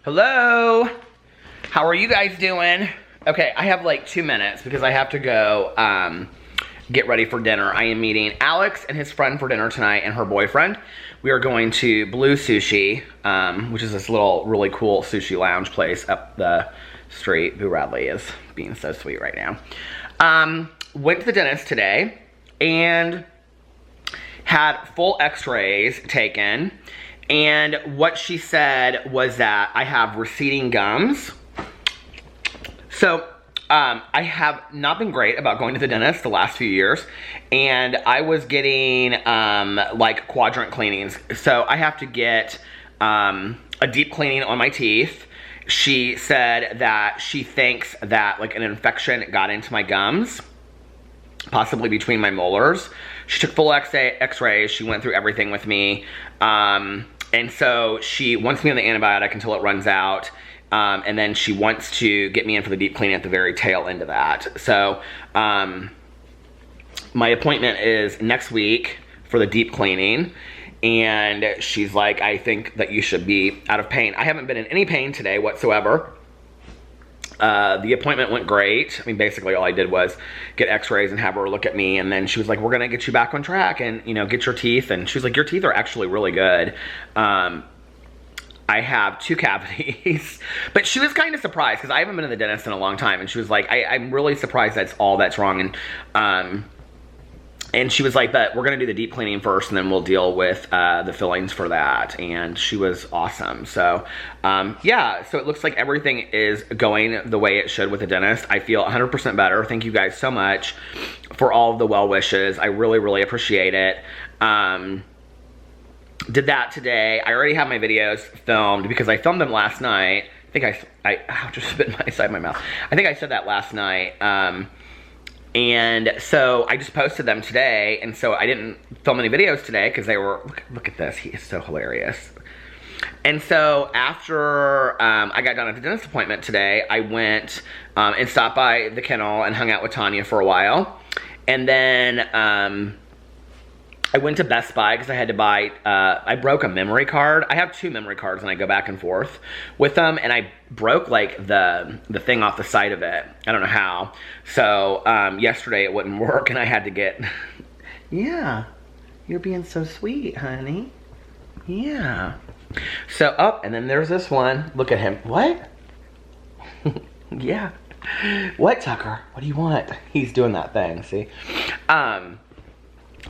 Hello? How are you guys doing? Okay, I have like 2 minutes because I have to go get ready for dinner. I am meeting Alex and his friend for dinner tonight and her boyfriend. We are going to Blue Sushi, which is this little really cool sushi lounge place up the street. Boo Radley is being so sweet right now. Went to the dentist today and had full x-rays taken. And what she said was that I have receding gums. So, I have not been great about going to the dentist the last few years. And I was getting, like, quadrant cleanings. So, I have to get a deep cleaning on my teeth. She said that she thinks that, like, an infection got into my gums, possibly between my molars. She took full x-rays. She went through everything with me. And so she wants me on the antibiotic until it runs out. And then she wants to get me in for the deep cleaning at the very tail end of that. So my appointment is next week for the deep cleaning. And she's like, I think that you should be out of pain. I haven't been in any pain today whatsoever. The appointment went great. I mean, basically all I did was get x-rays and have her look at me. And then she was like, we're going to get you back on track and, you know, get your teeth. And she was like, your teeth are actually really good. I have 2 cavities. But she was kind of surprised because I haven't been to the dentist in a long time. And she was like, I'm really surprised that's all that's wrong. And she was like, but we're going to do the deep cleaning first and then we'll deal with the fillings for that. And she was awesome. So, yeah, so it looks like everything is going the way it should with the dentist. I feel 100% better. Thank you guys so much for all of the well wishes. I really, really appreciate it. Did that today. I already have my videos filmed because I filmed them last night. I think I just spit in my side of my mouth. I think I said that last night. And so I just posted them today, and so I didn't film any videos today because they were, look at this, he is so hilarious. And so after I got done at the dentist appointment today, I went and stopped by the kennel and hung out with Tanya for a while. And then I went to Best Buy because I had to buy, I broke a memory card. I have 2 memory cards and I go back and forth with them, and I broke like the thing off the side of it. I don't know how. So yesterday it wouldn't work and I had to get, yeah, you're being so sweet, honey. Yeah. So, oh, and then there's this one. Look at him. What? Yeah. What, Tucker? What do you want? He's doing that thing, see?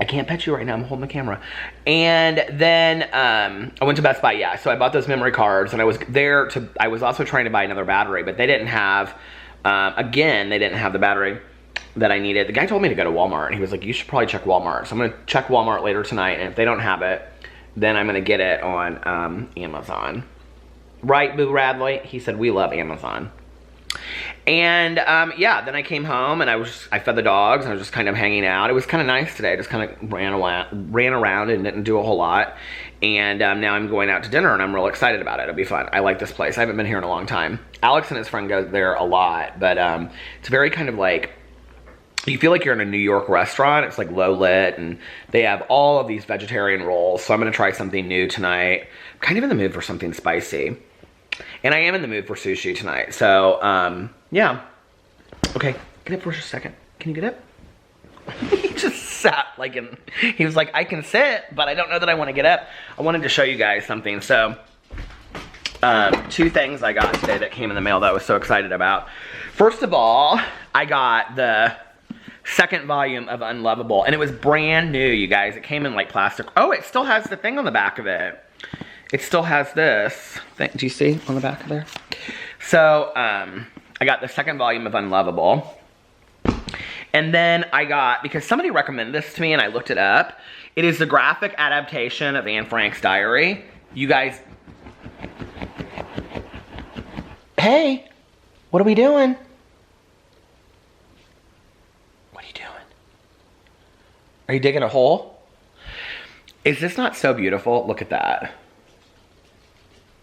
I can't pet you right now, I'm holding the camera. And then I went to Best Buy, yeah. So I bought those memory cards, and I was there to, I was also trying to buy another battery, but they didn't have, again, they didn't have the battery that I needed. The guy told me to go to Walmart, and he was like, you should probably check Walmart. So I'm gonna check Walmart later tonight, and if they don't have it, then I'm gonna get it on Amazon. Right, Boo Radley? He said, we love Amazon. And yeah, then I came home and I fed the dogs and I was just kind of hanging out. It was kind of nice today. I just kind of ran around and didn't do a whole lot. And now I'm going out to dinner and I'm real excited about it. It'll be fun. I like this place. I haven't been here in a long time. Alex and his friend go there a lot, but it's very kind of like, you feel like you're in a New York restaurant. It's like low lit and they have all of these vegetarian rolls. So I'm gonna try something new tonight. I'm kind of in the mood for something spicy. And I am in the mood for sushi tonight. So, yeah. Okay, get up for just a second. Can you get up? He just sat like in, he was like, I can sit, but I don't know that I want to get up. I wanted to show you guys something. So, 2 things I got today that came in the mail that I was so excited about. First of all, I got the 2nd volume of Unlovable. And it was brand new, you guys. It came in like plastic. Oh, it still has the thing on the back of it. It still has this thing. Do you see on the back of there? So, I got the 2nd volume of Unlovable. And then I got, because somebody recommended this to me and I looked it up. It is the graphic adaptation of Anne Frank's diary. You guys. Hey, what are we doing? What are you doing? Are you digging a hole? Is this not so beautiful? Look at that.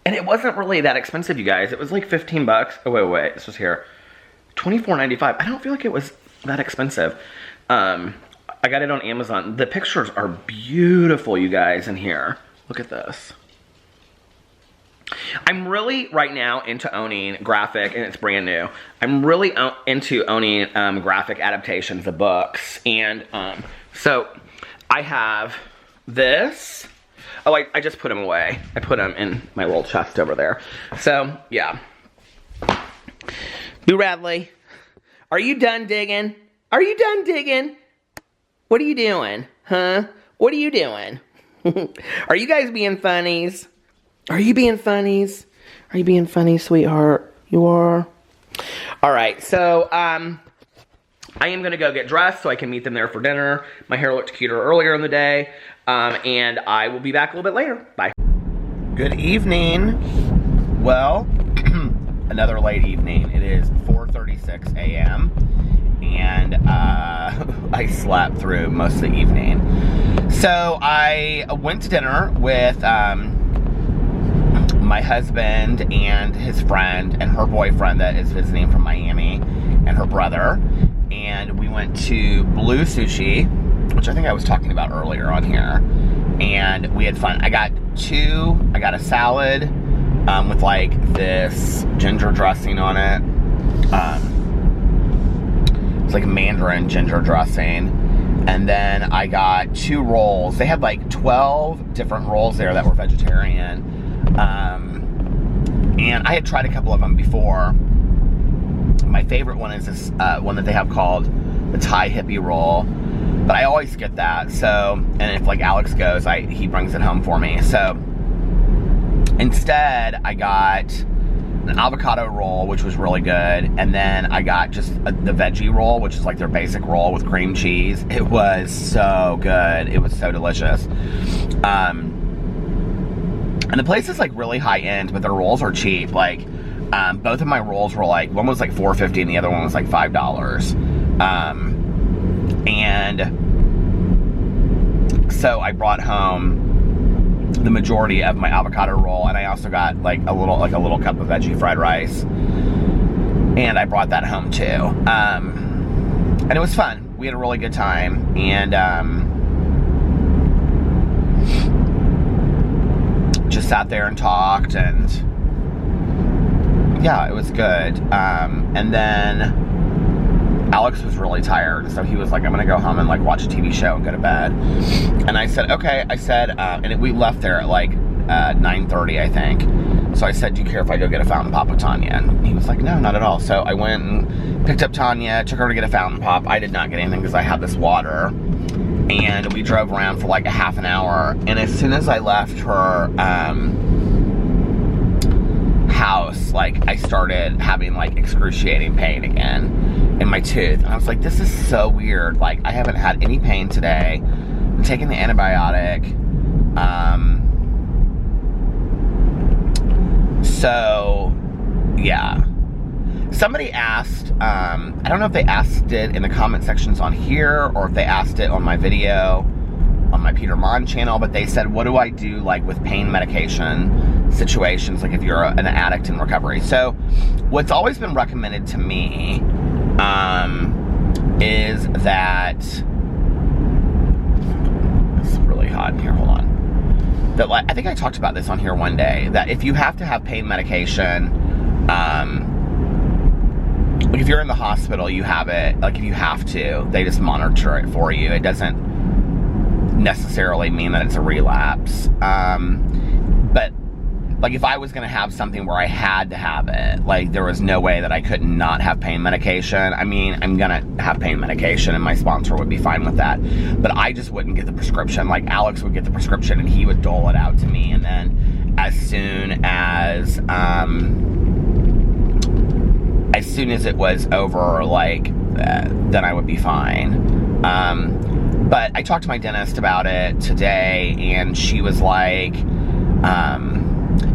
And it wasn't really that expensive, you guys. It was like 15 bucks. Oh, wait, this was here. $24.95. I don't feel like it was that expensive. I got it on Amazon. The pictures are beautiful, you guys, in here. Look at this. I'm really right now into owning graphic, and it's brand new. I'm really into owning graphic adaptations of books, and so I have this. Oh, I just put them away. I put them in my little chest over there. So yeah. Boo Radley, are you done digging? Are you done digging? What are you doing? Huh? What are you doing? Are you guys being funnies? Are you being funnies? Are you being funny, sweetheart? You are? Alright, so, I am going to go get dressed so I can meet them there for dinner. My hair looked cuter earlier in the day. And I will be back a little bit later. Bye. Good evening. Well, another late evening. It is 4:36 a.m. And I slept through most of the evening. So I went to dinner with my husband and his friend and her boyfriend that is visiting from Miami and her brother. And we went to Blue Sushi, which I think I was talking about earlier on here. And we had fun. I got a salad with like this ginger dressing on it. It's like Mandarin ginger dressing. And then I got 2 rolls. They had like 12 different rolls there that were vegetarian. And I had tried a couple of them before. My favorite one is this one that they have called the Thai hippie roll. But I always get that. So, and if like Alex goes, he brings it home for me. So instead, I got an avocado roll, which was really good. And then I got just the veggie roll, which is like their basic roll with cream cheese. It was so good. It was so delicious. And the place is like really high end, but their rolls are cheap. Like, both of my rolls were like, one was like $4.50 and the other one was like $5. And so I brought home the majority of my avocado roll, and I also got like a little cup of veggie fried rice, and I brought that home too. And it was fun. We had a really good time, and just sat there and talked, and yeah, it was good. And then Alex was really tired, so he was like, I'm gonna go home and like watch a TV show and go to bed. And I said, okay. I said, we left there at like 9:30, I think. So I said, do you care if I go get a fountain pop with Tanya? And he was like, no, not at all. So I went and picked up Tanya, took her to get a fountain pop. I did not get anything because I had this water. And we drove around for like a half an hour. And as soon as I left her house, like I started having like excruciating pain again in my tooth. And I was like, this is so weird. Like, I haven't had any pain today. I'm taking the antibiotic. So yeah. Somebody asked, I don't know if they asked it in the comment sections on here or if they asked it on my video on my Peter Monn channel, but they said, what do I do like with pain medication situations, like if you're an addict in recovery? So what's always been recommended to me is that, it's really hot in here, hold on. That, like, I think I talked about this on here one day, that if you have to have pain medication, like if you're in the hospital, you have it, like if you have to, they just monitor it for you. It doesn't necessarily mean that it's a relapse. But like if I was gonna have something where I had to have it, like there was no way that I could not have pain medication. I mean, I'm gonna have pain medication and my sponsor would be fine with that. But I just wouldn't get the prescription. Like Alex would get the prescription and he would dole it out to me. And then as soon as it was over, like, then I would be fine. But I talked to my dentist about it today, and she was like,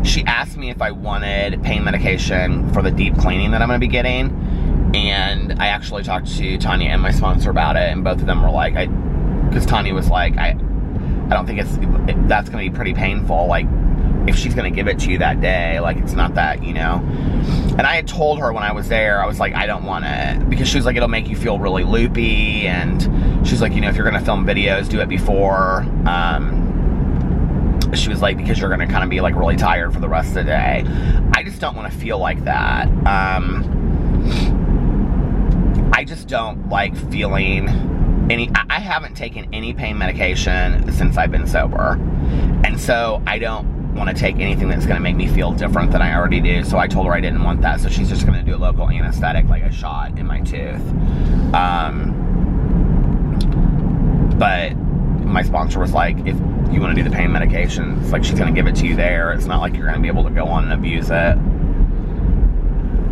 she asked me if I wanted pain medication for the deep cleaning that I'm going to be getting. And I actually talked to Tanya and my sponsor about it, and both of them were like, because Tanya was like, I don't think that's going to be pretty painful. Like, if she's going to give it to you that day, like, it's not that, you know. And I had told her when I was there, I was like, I don't want it. Because she was like, it'll make you feel really loopy. And she's like, you know, if you're going to film videos, do it before. she was like, because you're going to kind of be like really tired for the rest of the day. I just don't want to feel like that. I just don't like feeling I haven't taken any pain medication since I've been sober. And so I don't want to take anything that's going to make me feel different than I already do. So I told her I didn't want that. So she's just going to do a local anesthetic, like a shot in my tooth. But my sponsor was like, if you want to do the pain medication, it's like she's going to give it to you there. It's not like you're going to be able to go on and abuse it.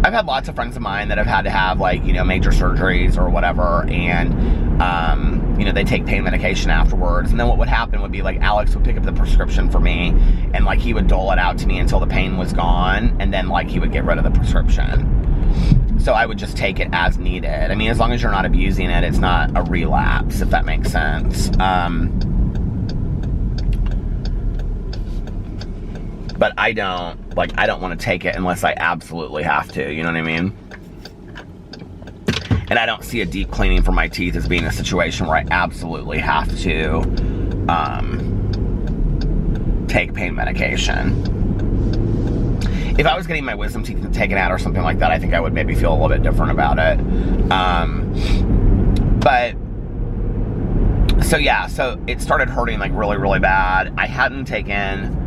I've had lots of friends of mine that have had to have, like, you know, major surgeries or whatever, and, you know, they take pain medication afterwards. And then what would happen would be, like, Alex would pick up the prescription for me, and, like, he would dole it out to me until the pain was gone, and then, like, he would get rid of the prescription. So I would just take it as needed. I mean, as long as you're not abusing it, it's not a relapse, if that makes sense. But I don't want to take it unless I absolutely have to, you know what I mean? And I don't see a deep cleaning for my teeth as being a situation where I absolutely have to take pain medication. If I was getting my wisdom teeth taken out or something like that, I think I would maybe feel a little bit different about it. So yeah, so it started hurting like really, really bad. I hadn't taken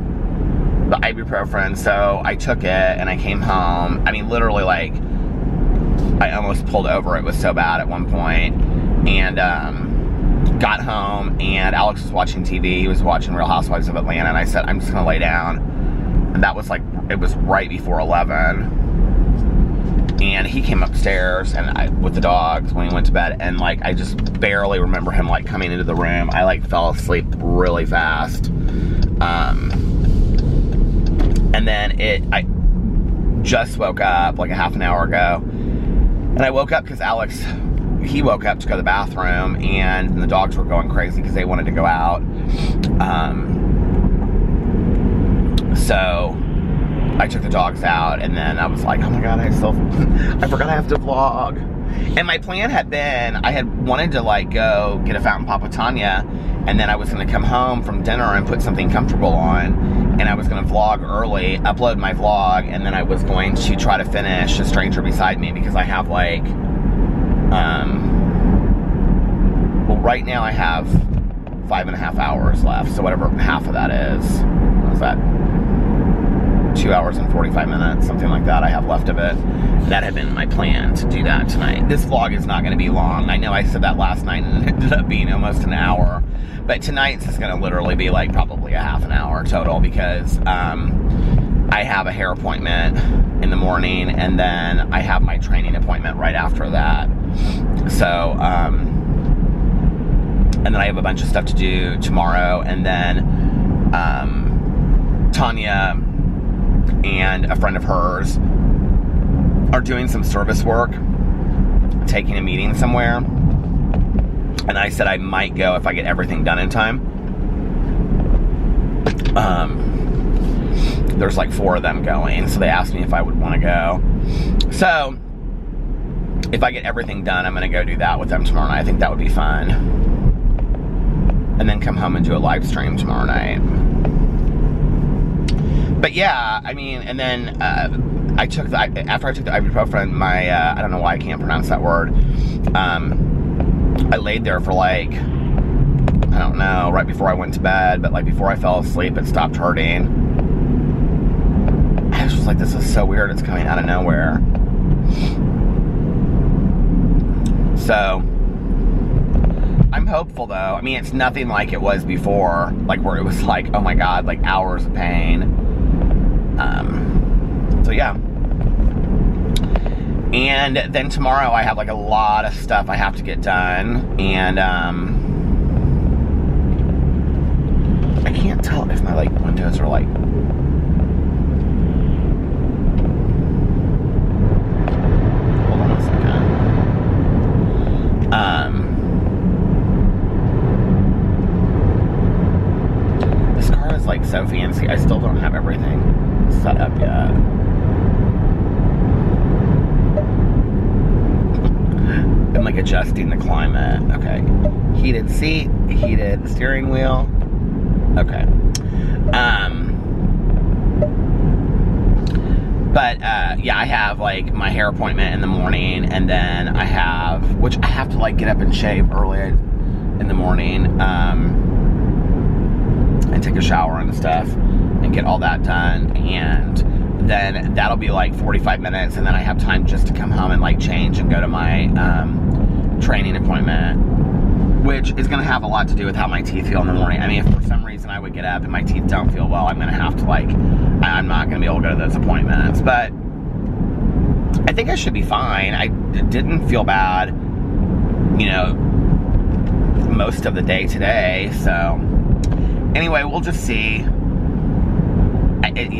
the ibuprofen, so I took it and I came home. I mean, literally, like, I almost pulled over. It was so bad at one point. And got home, and Alex was watching TV. He was watching Real Housewives of Atlanta, and I said, I'm just gonna lay down. And that was like, it was right before 11. And he came upstairs and with the dogs when he went to bed, and like, I just barely remember him like coming into the room. I like fell asleep really fast. And then I just woke up like a half an hour ago. And I woke up because Alex, he woke up to go to the bathroom, and the dogs were going crazy because they wanted to go out. So I took the dogs out, and then I was like, oh my God, I forgot I have to vlog. And my plan had been, I had wanted to like go get a fountain pop with Tanya, and then I was going to come home from dinner and put something comfortable on. And I was going to vlog early, upload my vlog, and then I was going to try to finish A Stranger Beside Me, because I have like, well, right now I have 5.5 hours left, so whatever half of that is, what was that, 2 hours and 45 minutes, something like that I have left of it. That had been my plan to do that tonight. This vlog is not going to be long. I know I said that last night and it ended up being almost an hour. But tonight's is going to literally be like probably a half an hour total, because I have a hair appointment in the morning, and then I have my training appointment right after that. So, and then I have a bunch of stuff to do tomorrow, and then Tanya and a friend of hers are doing some service work, taking a meeting somewhere. And I said I might go if I get everything done in time. There's like 4 of them going, so they asked me if I would want to go. So, if I get everything done, I'm going to go do that with them tomorrow night. I think that would be fun. And then come home and do a live stream tomorrow night. But yeah, I mean, and then after I took the ibuprofen, my, I don't know why I can't pronounce that word, I laid there for like, I don't know, right before I went to bed, but like before I fell asleep, it stopped hurting. I was just like, this is so weird, it's coming out of nowhere. So, I'm hopeful though. I mean, it's nothing like it was before, like where it was like, oh my God, like hours of pain. So yeah. And then tomorrow I have like a lot of stuff I have to get done, and I can't tell if my like windows are like, hold on a second. This car is like so fancy. I still don't have everything set up yet. I'm like adjusting the climate. Okay. Heated seat, heated steering wheel. Okay. Yeah, I have like my hair appointment in the morning, and then I have to like get up and shave early in the morning, and take a shower and stuff, and get all that done, and then that'll be like 45 minutes, and then I have time just to come home and like change and go to my training appointment, which is going to have a lot to do with how my teeth feel in the morning. I mean, if for some reason I would get up and my teeth don't feel well, I'm going to have to like, I'm not going to be able to go to those appointments, but I think I should be fine. I didn't feel bad, you know, most of the day today, so anyway, we'll just see.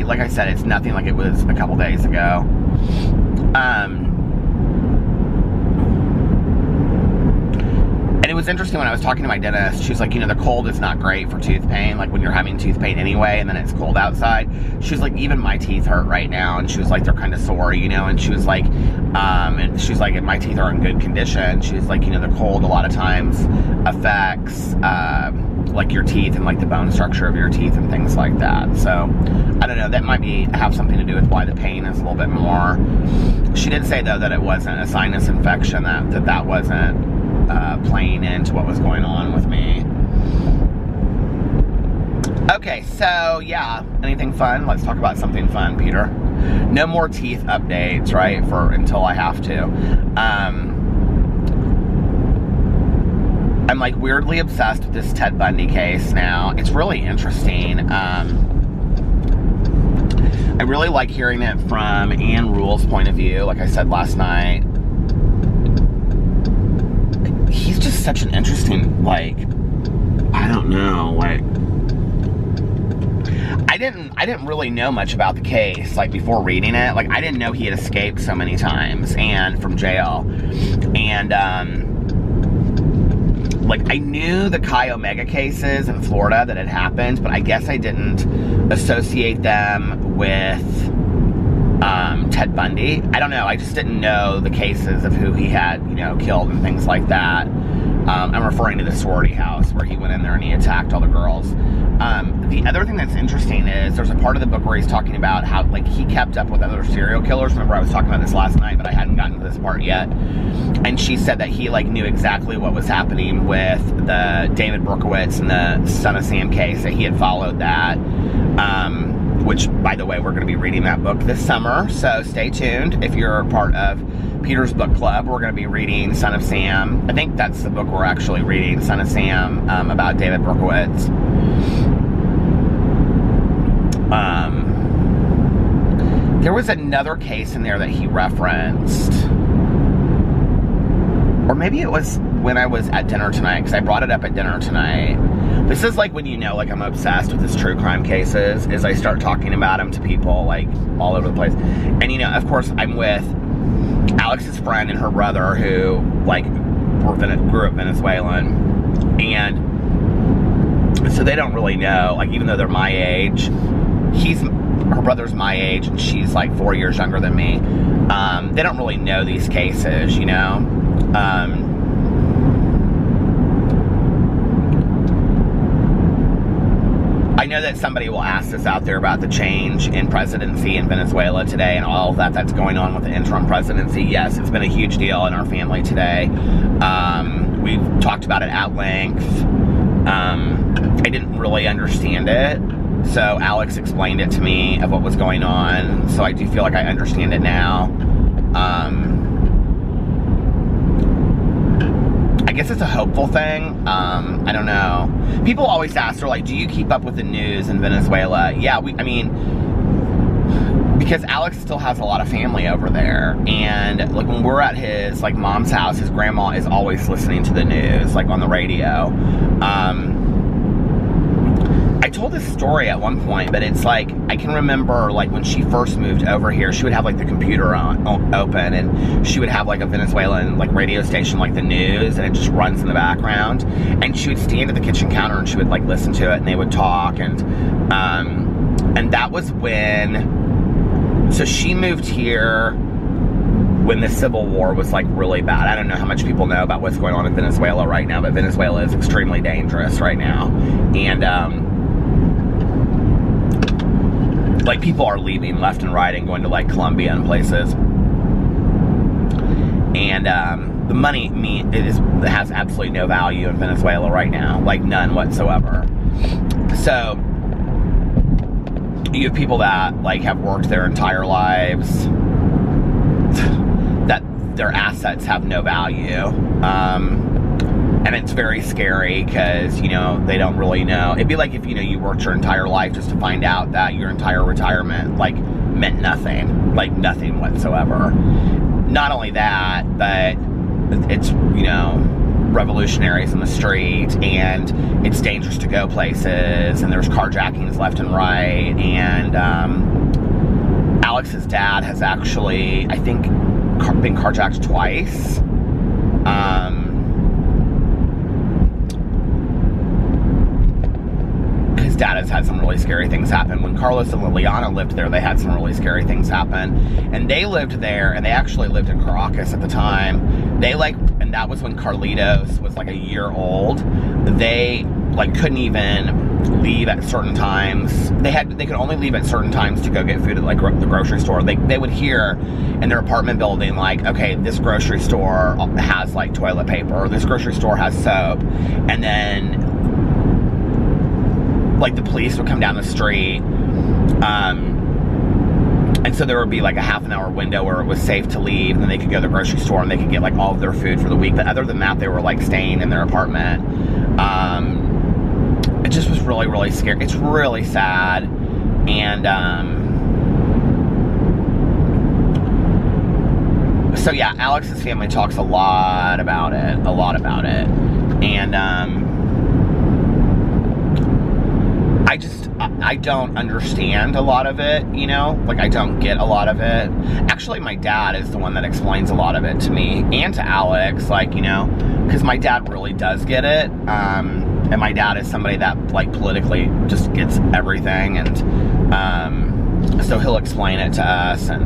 Like I said, it's nothing like it was a couple days ago. And it was interesting when I was talking to my dentist. She was like, you know, the cold is not great for tooth pain, like when you're having tooth pain anyway, and then it's cold outside. She was like, even my teeth hurt right now, and she was like, they're kind of sore, you know, and she was like, and my teeth are in good condition. She was like, you know, the cold a lot of times affects, like your teeth and like the bone structure of your teeth and things like that. So I don't know, that might have something to do with why the pain is a little bit more. She did say though that it wasn't a sinus infection, that wasn't playing into what was going on with me. Okay, so yeah, anything fun? Let's talk about something fun, Peter. No more teeth updates, right? Until I have to. I'm like weirdly obsessed with this Ted Bundy case now. It's really interesting. I really like hearing it from Ann Rule's point of view. Like I said last night, he's just such an interesting, like, I don't know, like, I didn't really know much about the case, like, before reading it. Like, I didn't know he had escaped so many times and from jail. And, like, I knew the Chi Omega cases in Florida that had happened, but I guess I didn't associate them with Ted Bundy. I don't know, I just didn't know the cases of who he had, you know, killed and things like that. I'm referring to the sorority house where he went in there and he attacked all the girls. The other thing that's interesting is there's a part of the book where he's talking about how, like, he kept up with other serial killers. Remember, I was talking about this last night, but I hadn't gotten to this part yet. And she said that he, like, knew exactly what was happening with the David Berkowitz and the Son of Sam case, that he had followed that. Which, by the way, we're going to be reading that book this summer, so stay tuned. If you're part of Peter's book club, we're going to be reading Son of Sam. I think that's the book we're actually reading, Son of Sam, about David Berkowitz. There was another case in there that he referenced. Or maybe it was when I was at dinner tonight, because I brought it up at dinner tonight. This is like when you know, like, I'm obsessed with these true crime cases, is I start talking about them to people, like, all over the place. And, you know, of course, I'm with Alex's friend and her brother who, like, grew up Venezuelan. And so they don't really know, like, even though they're my age, her brother's my age, and she's, like, 4 years younger than me. They don't really know these cases, you know? I know that somebody will ask us out there about the change in presidency in Venezuela today and all of that's going on with the interim presidency. Yes, it's been a huge deal in our family today. We've talked about it at length. I didn't really understand it, so Alex explained it to me of what was going on, so I do feel like I understand it now. I guess it's a hopeful thing. I don't know. People always ask, they're like, do you keep up with the news in Venezuela? Yeah, I mean, because Alex still has a lot of family over there, and like when we're at his like mom's house, his grandma is always listening to the news, like on the radio. I told this story at one point, but it's like, I can remember like when she first moved over here, she would have like the computer open, and she would have like a Venezuelan like radio station, like the news, and it just runs in the background, and she would stand at the kitchen counter and she would like listen to it, and they would talk, and that was when, so she moved here when the Civil War was like really bad. I don't know how much people know about what's going on in Venezuela right now, but Venezuela is extremely dangerous right now, and like people are leaving left and right and going to like Colombia and places. And the money has absolutely no value in Venezuela right now, like none whatsoever. So you have people that like have worked their entire lives, that their assets have no value. And it's very scary because, you know, they don't really know. It'd be like if, you know, you worked your entire life just to find out that your entire retirement, like, meant nothing. Like, nothing whatsoever. Not only that, but it's, you know, revolutionaries in the street, and it's dangerous to go places, and there's carjackings left and right, and Alex's dad has actually, I think, been carjacked twice. His dad has had some really scary things happen. When Carlos and Liliana lived there, they had some really scary things happen. And they lived there, and they actually lived in Caracas at the time. And that was when Carlitos was like a year old. They like couldn't even leave at certain times. They could only leave at certain times to go get food at like the grocery store. They would hear in their apartment building like, okay, this grocery store has like toilet paper, or this grocery store has soap, and then like the police would come down the street, and so there would be like a half an hour window where it was safe to leave, and then they could go to the grocery store and they could get like all of their food for the week. But other than that, they were like staying in their apartment. It just was really, really scary. It's really sad. And so yeah, Alex's family talks a lot about it. And I don't understand a lot of it, you know? Like, I don't get a lot of it. Actually, my dad is the one that explains a lot of it to me and to Alex, like, you know, because my dad really does get it. And my dad is somebody that, like, politically just gets everything. And so he'll explain it to us, and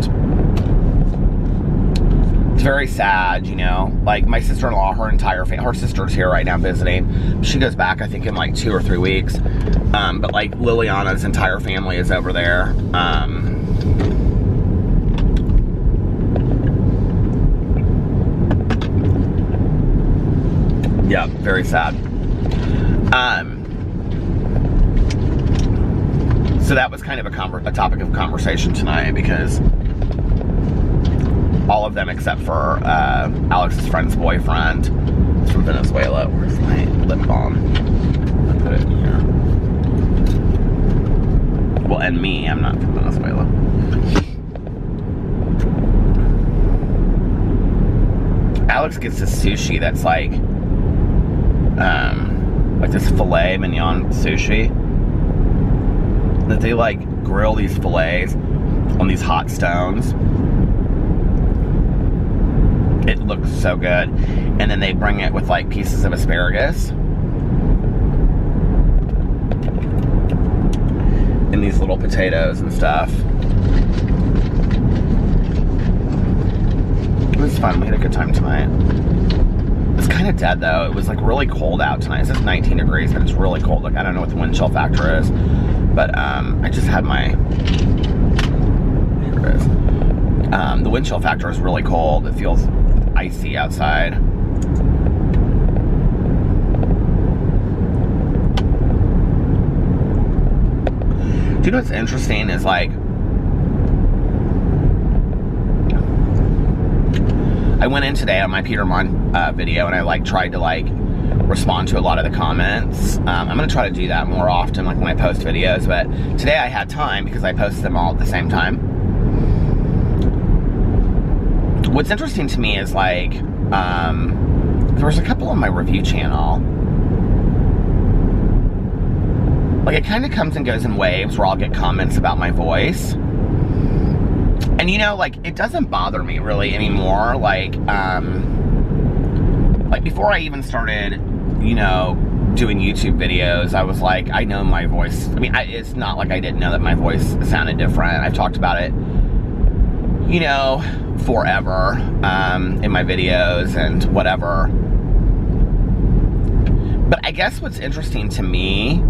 it's very sad, you know? Like, my sister-in-law, her sister's here right now visiting. She goes back, I think, in like 2 or 3 weeks. But like Liliana's entire family is over there. Yeah, very sad. So that was kind of a topic of conversation tonight, because all of them except for Alex's friend's boyfriend is from Venezuela. Where's my lip balm? I'll put it in here. Well, and me, I'm not from Venezuela. Alex gets this sushi that's like this filet mignon sushi, that they like grill these fillets on these hot stones. It looks so good. And then they bring it with like pieces of asparagus and these little potatoes and stuff. It was fun. We had a good time tonight. It's kind of dead though. It was like really cold out tonight. It says 19 degrees, but it's really cold. Like, I don't know what the wind chill factor is, but I just had my, here it is. The wind chill factor is really cold. It feels icy outside. Do you know what's interesting is, like, I went in today on my Peter Monn video, and I like tried to like respond to a lot of the comments. I'm gonna try to do that more often, like when I post videos, but today I had time because I posted them all at the same time. What's interesting to me is, like, there was a couple on my review channel. Like, it kind of comes and goes in waves where I'll get comments about my voice. And, you know, like, it doesn't bother me really anymore. Like before I even started, you know, doing YouTube videos, I was like, I know my voice. I mean, it's not like I didn't know that my voice sounded different. I've talked about it, you know, forever in my videos and whatever. But I guess what's interesting to me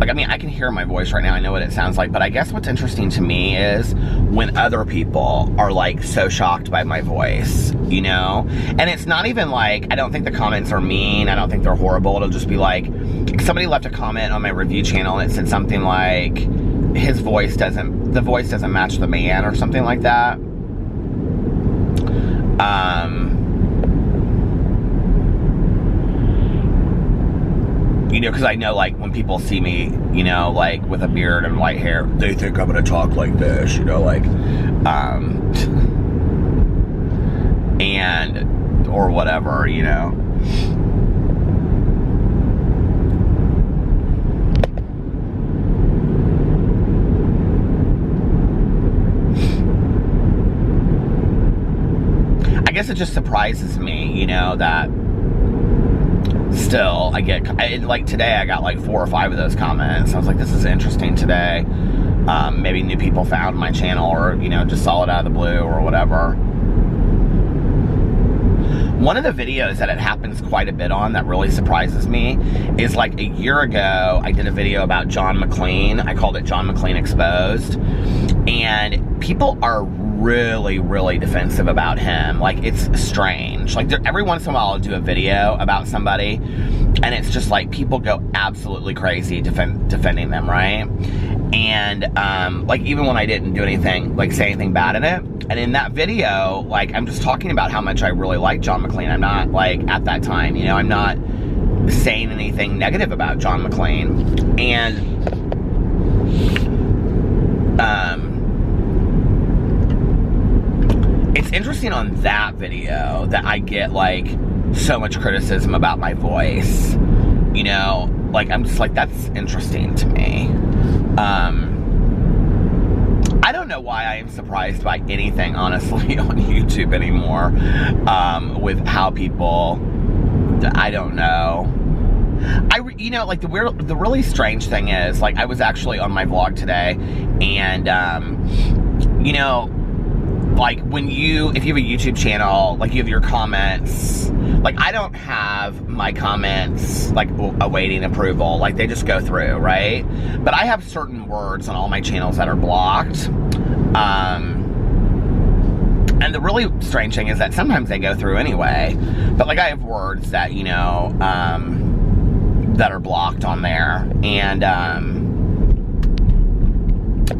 like, I mean, I can hear my voice right now. I know what it sounds like. But I guess what's interesting to me is when other people are, like, so shocked by my voice, you know? And it's not even like, I don't think the comments are mean. I don't think they're horrible. It'll just be like, somebody left a comment on my review channel and it said something like, the voice doesn't match the man or something like that. You know, because I know, like, when people see me, you know, like, with a beard and white hair, they think I'm gonna talk like this, you know, like, and, or whatever, you know. I guess it just surprises me, you know, that still I get, like today I got like 4 or 5 of those comments. I was like, this is interesting today. Maybe new people found my channel, or, you know, just saw it out of the blue or whatever. One of the videos that it happens quite a bit on that really surprises me is, like, a year ago, I did a video about John McClane. I called it John McClane Exposed. And people are really, really defensive about him. Like, it's strange. Like, every once in a while I'll do a video about somebody, and it's just like people go absolutely crazy defending them, right? And, like, even when I didn't do anything, like, say anything bad in it, and in that video, like, I'm just talking about how much I really like John McClane. I'm not, like, at that time, you know, I'm not saying anything negative about John McClane. And, it's interesting on that video that I get, like, so much criticism about my voice, you know, like, I'm just like, that's interesting to me. I don't know why I am surprised by anything, honestly, on YouTube anymore, with how people, I don't know. You know, like, the really strange thing is, like, I was actually on my vlog today, and, you know, like, if you have a YouTube channel, like, you have your comments, like, I don't have my comments, like, awaiting approval, like, they just go through, right? But I have certain words on all my channels that are blocked, and the really strange thing is that sometimes they go through anyway, but, like, I have words that, you know, that are blocked on there, and,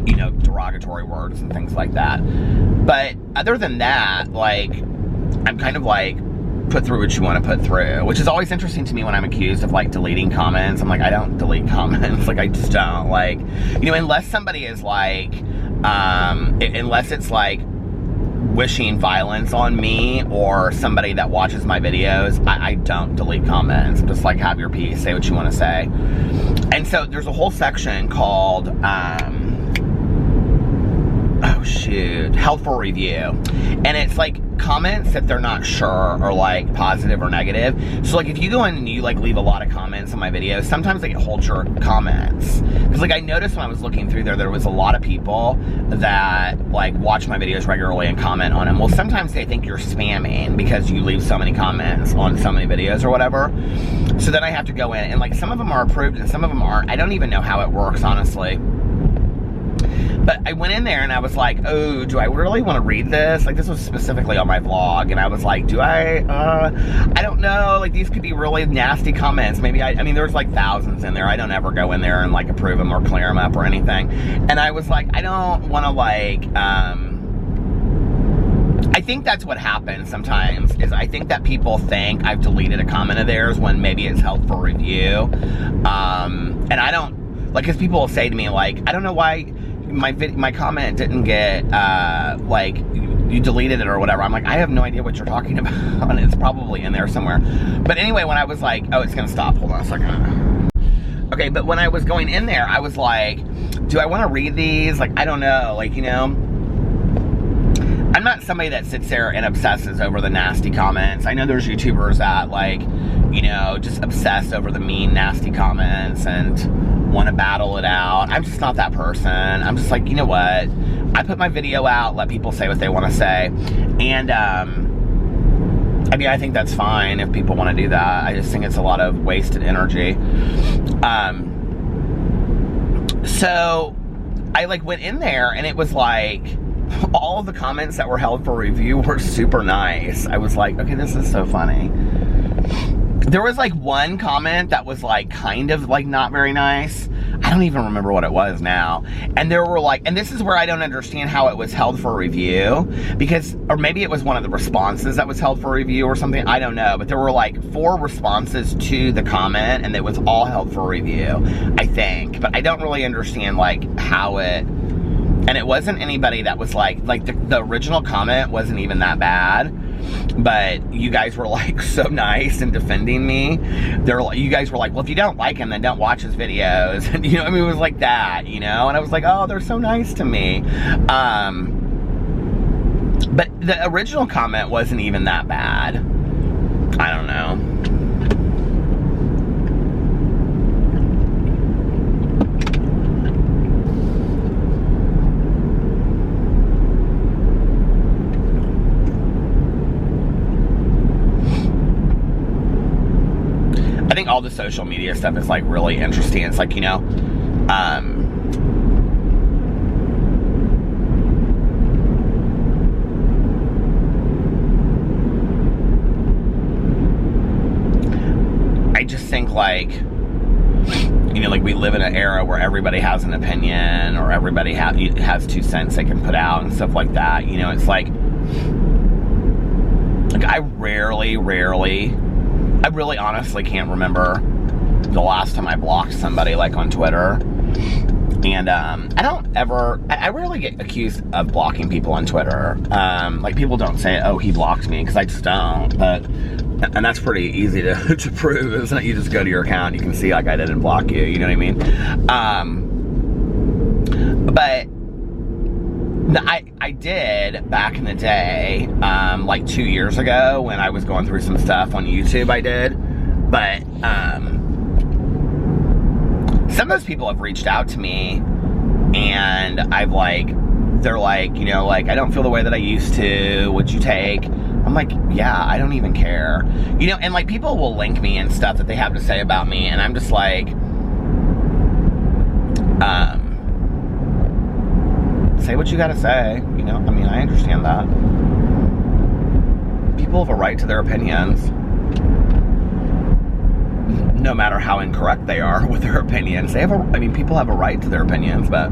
you know, derogatory words and things like that. But other than that, like, I'm kind of like, put through what you want to put through, which is always interesting to me when I'm accused of, like, deleting comments. I'm like, I don't delete comments. Like, I just don't. Like, you know, unless somebody is like, unless it's like wishing violence on me or somebody that watches my videos, I don't delete comments. I'm just like, have your piece, say what you want to say. And so there's a whole section called, oh shoot, helpful review. And it's like comments that they're not sure are, like, positive or negative. So, like, if you go in and you, like, leave a lot of comments on my videos, sometimes they hold your comments. Because, like, I noticed when I was looking through there was a lot of people that, like, watch my videos regularly and comment on them. Well, sometimes they think you're spamming because you leave so many comments on so many videos or whatever. So then I have to go in, and, like, some of them are approved and some of them aren't. I don't even know how it works, honestly. But I went in there and I was like, oh, do I really want to read this? Like, this was specifically on my vlog, and I was like, do I don't know, like, these could be really nasty comments. Maybe I mean, there's like thousands in there. I don't ever go in there and, like, approve them or clear them up or anything. And I was like, I don't want to, like, I think that's what happens sometimes, is I think that people think I've deleted a comment of theirs when maybe it's held for review. And I don't, like, because people will say to me, like, I don't know why my comment didn't get, like, you deleted it or whatever. I'm like, I have no idea what you're talking about, and it's probably in there somewhere. But anyway, when I was like, oh, it's gonna stop, hold on a second. Okay, but when I was going in there, I was like, do I want to read these? Like, I don't know, like, you know, I'm not somebody that sits there and obsesses over the nasty comments. I know there's YouTubers that, like, you know, just obsess over the mean, nasty comments and want to battle it out. I'm just not that person. I'm just like, you know what? I put my video out, let people say what they want to say. And, I mean, I think that's fine if people want to do that. I just think it's a lot of wasted energy. So I like went in there and it was like all of the comments that were held for review were super nice. I was like, okay, this is so funny. There was like one comment that was like kind of like not very nice. I don't even remember what it was now. And there were like, and this is where I don't understand how it was held for review, because, or maybe it was one of the responses that was held for review or something, I don't know. But there were like 4 responses to the comment and it was all held for review, I think. But I don't really understand like how it, and it wasn't anybody that was like the original comment wasn't even that bad. But you guys were like so nice in defending me. You guys were like, well, if you don't like him, then don't watch his videos. And you know, I mean, it was like that, you know? And I was like, oh, they're so nice to me. But the original comment wasn't even that bad. I don't know. I think all the social media stuff is like really interesting. It's like, you know, I just think like, you know, like we live in an era where everybody has an opinion or everybody has 2 cents they can put out and stuff like that. You know, it's like I really honestly can't remember the last time I blocked somebody like on Twitter. And I rarely get accused of blocking people on Twitter. Like people don't say, oh, he blocked me, because I just don't. And that's pretty easy to prove, isn't it? You just go to your account, you can see like I didn't block you, you know what I mean? But I did back in the day, like 2 years ago when I was going through some stuff on YouTube, I did. But some of those people have reached out to me and they're like, you know, like, I don't feel the way that I used to, would you take? I'm like, yeah, I don't even care. You know, and like people will link me and stuff that they have to say about me, and I'm just like, say what you gotta say, you know? I mean, I understand that. People have a right to their opinions. No matter how incorrect they are with their opinions. People have a right to their opinions, but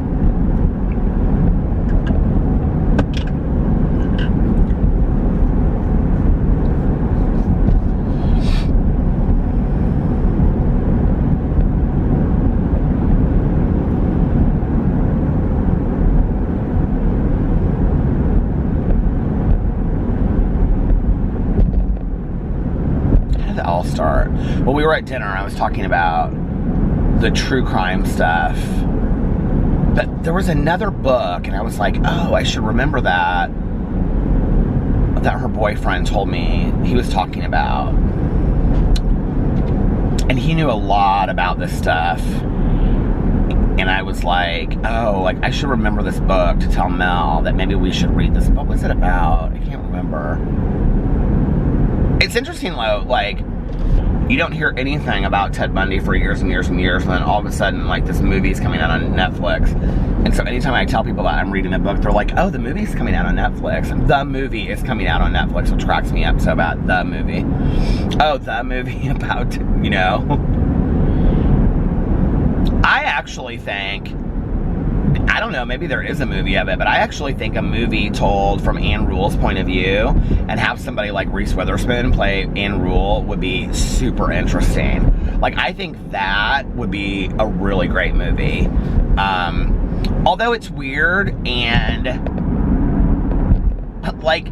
start. Well, we were at dinner, I was talking about the true crime stuff, but there was another book, and I was like, oh, I should remember that her boyfriend told me he was talking about, and he knew a lot about this stuff, and I was like, oh, like I should remember this book to tell Mel that maybe we should read this. What was it about? I can't remember. It's interesting though, like, you don't hear anything about Ted Bundy for years and years and years, and then all of a sudden, like, this movie's coming out on Netflix. And so anytime I tell people that I'm reading a book, they're like, oh, the movie's coming out on Netflix. The movie is coming out on Netflix, which cracks me up so bad. The movie. Oh, the movie about, you know. I actually think, I don't know, maybe there is a movie of it, but I actually think a movie told from Anne Rule's point of view and have somebody like Reese Witherspoon play Anne Rule would be super interesting. Like, I think that would be a really great movie. Although it's weird and, like,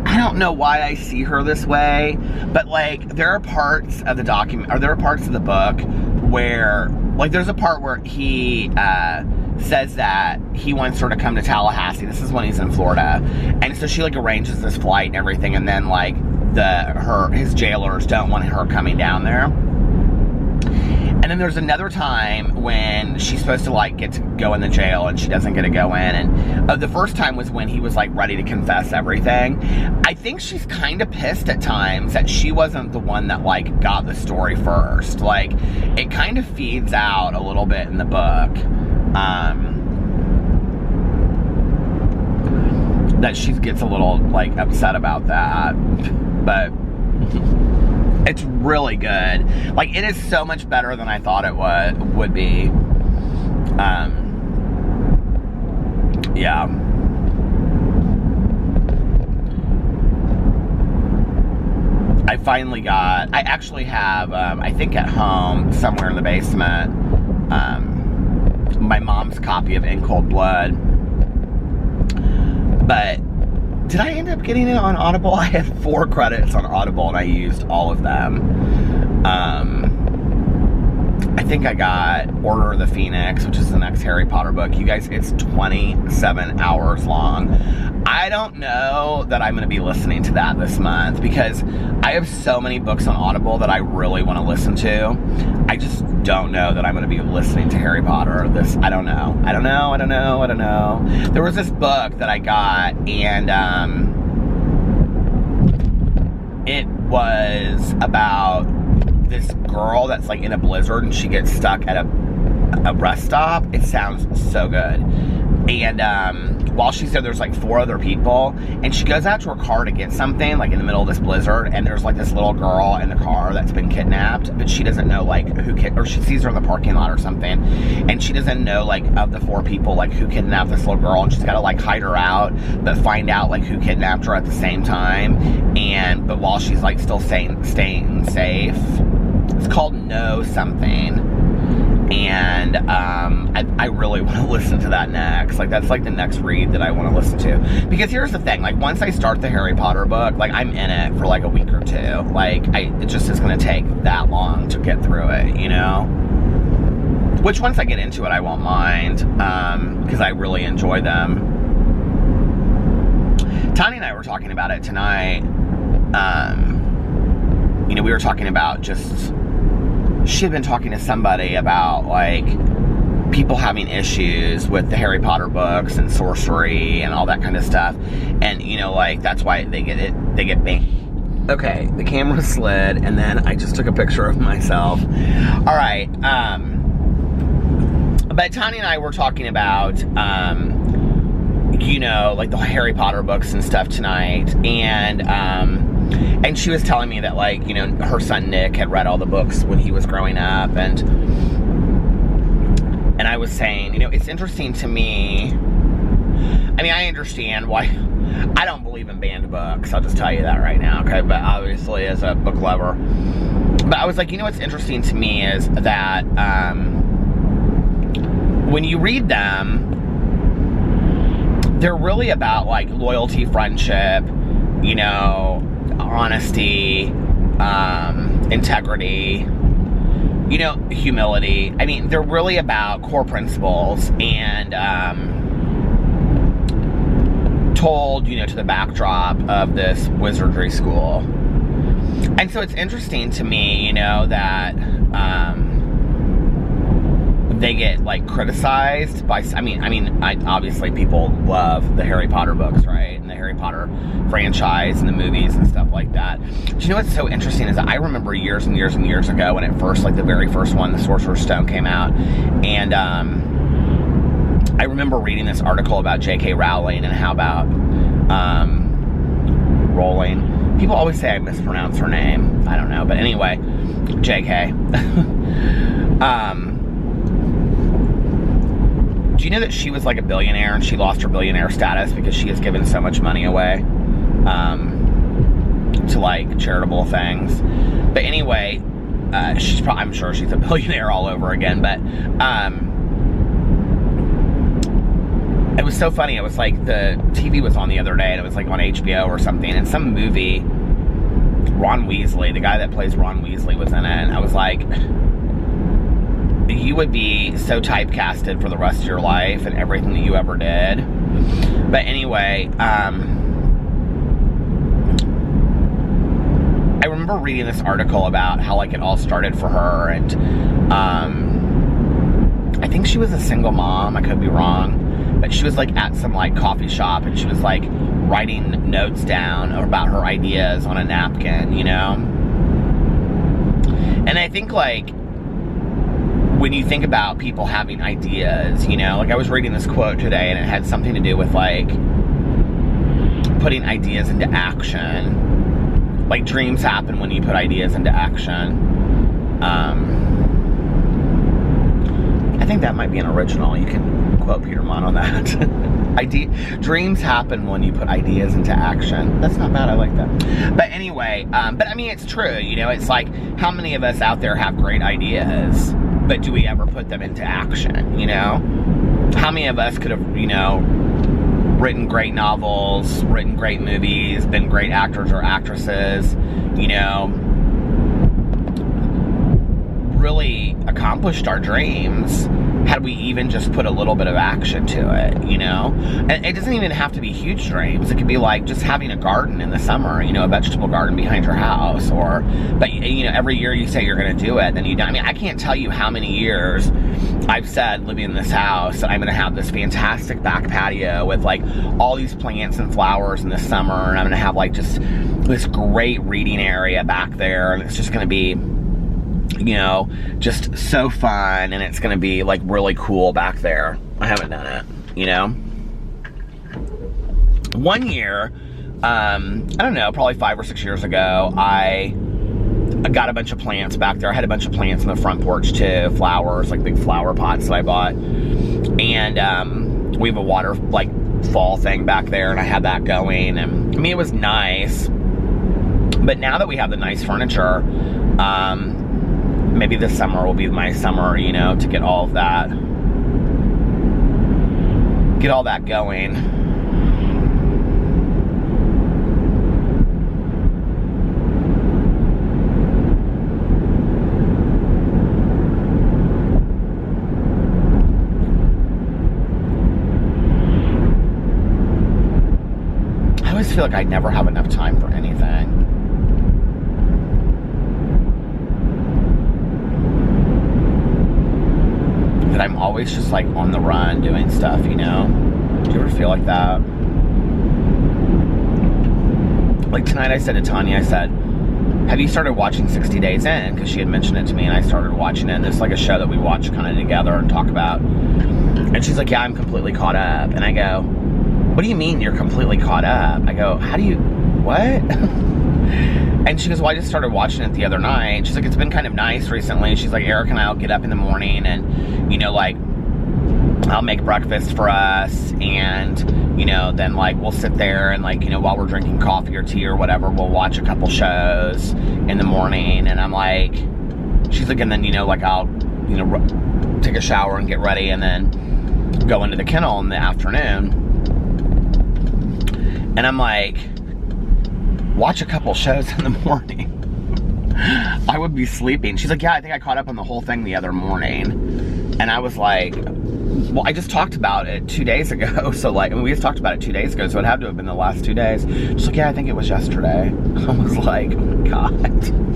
I don't know why I see her this way, but, like, there are parts of the document, or there are parts of the book where, like, there's a part where he, says that he wants her to come to Tallahassee. This is when he's in Florida. And so she like arranges this flight and everything, and then like his jailers don't want her coming down there. And then there's another time when she's supposed to like get to go in the jail and she doesn't get to go in. And the first time was when he was like ready to confess everything. I think she's kind of pissed at times that she wasn't the one that like got the story first. Like it kind of feeds out a little bit in the book. That she gets a little like upset about that. But it's really good. Like, it is so much better than I thought it would be. Yeah. I finally got, I actually have, I think at home, somewhere in the basement, my mom's copy of In Cold Blood. But did I end up getting it on Audible? I had 4 credits on Audible and I used all of them. I think I got Order of the Phoenix, which is the next Harry Potter book. You guys, it's 27 hours long. I don't know that I'm going to be listening to that this month because I have so many books on Audible that I really want to listen to. I just don't know that I'm going to be listening to Harry Potter this. I don't know. There was this book that I got and it was about this girl that's like in a blizzard and she gets stuck at a rest stop. It sounds so good. And while she's there, there's like 4 other people, and she goes out to her car to get something, like in the middle of this blizzard, and there's like this little girl in the car that's been kidnapped, but she doesn't know like or she sees her in the parking lot or something, and she doesn't know like of the 4 people like who kidnapped this little girl, and she's got to like hide her out, but find out like who kidnapped her at the same time, but while she's like still staying safe. It's called Know Something. And I really want to listen to that next. Like, that's like the next read that I want to listen to. Because here's the thing, like, once I start the Harry Potter book, like, I'm in it for like a week or 2. Like, it just is going to take that long to get through it, you know? Which once I get into it, I won't mind, because I really enjoy them. Tanya and I were talking about it tonight. You know, we were talking about just... She had been talking to somebody about, like, people having issues with the Harry Potter books and sorcery and all that kind of stuff. And, you know, like, that's why they get banned. Okay, the camera slid, and then I just took a picture of myself. All right, but Tanya and I were talking about, you know, like, the Harry Potter books and stuff tonight, and she was telling me that, like, you know, her son Nick had read all the books when he was growing up, and I was saying, you know, it's interesting to me. I mean, I understand why. I don't believe in banned books. I'll just tell you that right now, okay? But obviously, as a book lover. But I was like, you know what's interesting to me is that when you read them, they're really about, like, loyalty, friendship, you know, honesty, integrity, you know, humility. I mean, they're really about core principles and told, you know, to the backdrop of this wizardry school. And so it's interesting to me, you know, that they get, like, criticized by, I mean, obviously people love the Harry Potter books, right? And the Harry Potter franchise and the movies and stuff like that. Do you know what's so interesting is that I remember years and years and years ago when it first, like, the very first one, the Sorcerer's Stone, came out. And I remember reading this article about J.K. Rowling and how about Rowling. People always say I mispronounce her name. I don't know. But anyway, J.K. Do you know that she was like a billionaire and she lost her billionaire status because she has given so much money away to, like, charitable things? But anyway, I'm sure she's a billionaire all over again. But it was so funny. It was like the TV was on the other day and it was like on HBO or something, and some movie, Ron Weasley, the guy that plays Ron Weasley, was in it, and I was like, you would be so typecasted for the rest of your life and everything that you ever did. But anyway, I remember reading this article about how, like, it all started for her, and I think she was a single mom, I could be wrong, but she was, like, at some, like, coffee shop, and she was, like, writing notes down about her ideas on a napkin, you know? And I think, like, when you think about people having ideas, you know, like, I was reading this quote today, and it had something to do with, like, putting ideas into action. Like, dreams happen when you put ideas into action. I think that might be an original. You can quote Peter Monn on that. Dreams happen when you put ideas into action. That's not bad, I like that. But anyway, but I mean, it's true, you know, it's like, how many of us out there have great ideas, but do we ever put them into action, you know? How many of us could have, you know, written great novels, written great movies, been great actors or actresses, you know, really accomplished our dreams had we even just put a little bit of action to it, you know? And it doesn't even have to be huge dreams. It could be like just having a garden in the summer, you know, a vegetable garden behind your house, or, but, you know, every year you say you're going to do it, then you don't. I mean, I can't tell you how many years I've said, living in this house, that I'm going to have this fantastic back patio with, like, all these plants and flowers in the summer, and I'm going to have, like, just this great reading area back there, and it's just going to be, you know, just so fun, and it's gonna be, like, really cool back there. I haven't done it, you know? One year, I don't know, probably 5 or 6 years ago, I got a bunch of plants back there. I had a bunch of plants on the front porch too, flowers, like big flower pots that I bought, and we have a water, like, fall thing back there, and I had that going, and I mean, it was nice. But now that we have the nice furniture, maybe this summer will be my summer, you know, to get all that going. I always feel like I never have enough time for anything. That I'm always just, like, on the run doing stuff, you know? Do you ever feel like that? Like, tonight I said to Tanya, I said, have you started watching 60 Days In? Because she had mentioned it to me, and I started watching it, and it's like a show that we watch kind of together and talk about. And she's like, yeah, I'm completely caught up. And I go, what do you mean you're completely caught up? I go, how do you, what? And she goes, well, I just started watching it the other night. She's like, it's been kind of nice recently. She's like, Eric and I will get up in the morning and, you know, like, I'll make breakfast for us, and, you know, then, like, we'll sit there and, like, you know, while we're drinking coffee or tea or whatever, we'll watch a couple shows in the morning. And I'm like, she's like, and then, you know, like, I'll, you know, take a shower and get ready and then go into the kennel in the afternoon. And I'm like, watch a couple shows in the morning. I would be sleeping. She's like, yeah, I think I caught up on the whole thing the other morning. And I was like, well, I just talked about it 2 days ago. So, like, I mean, we just talked about it 2 days ago, so it had to have been the last 2 days. She's like, yeah, I think it was yesterday. I was like, oh my God.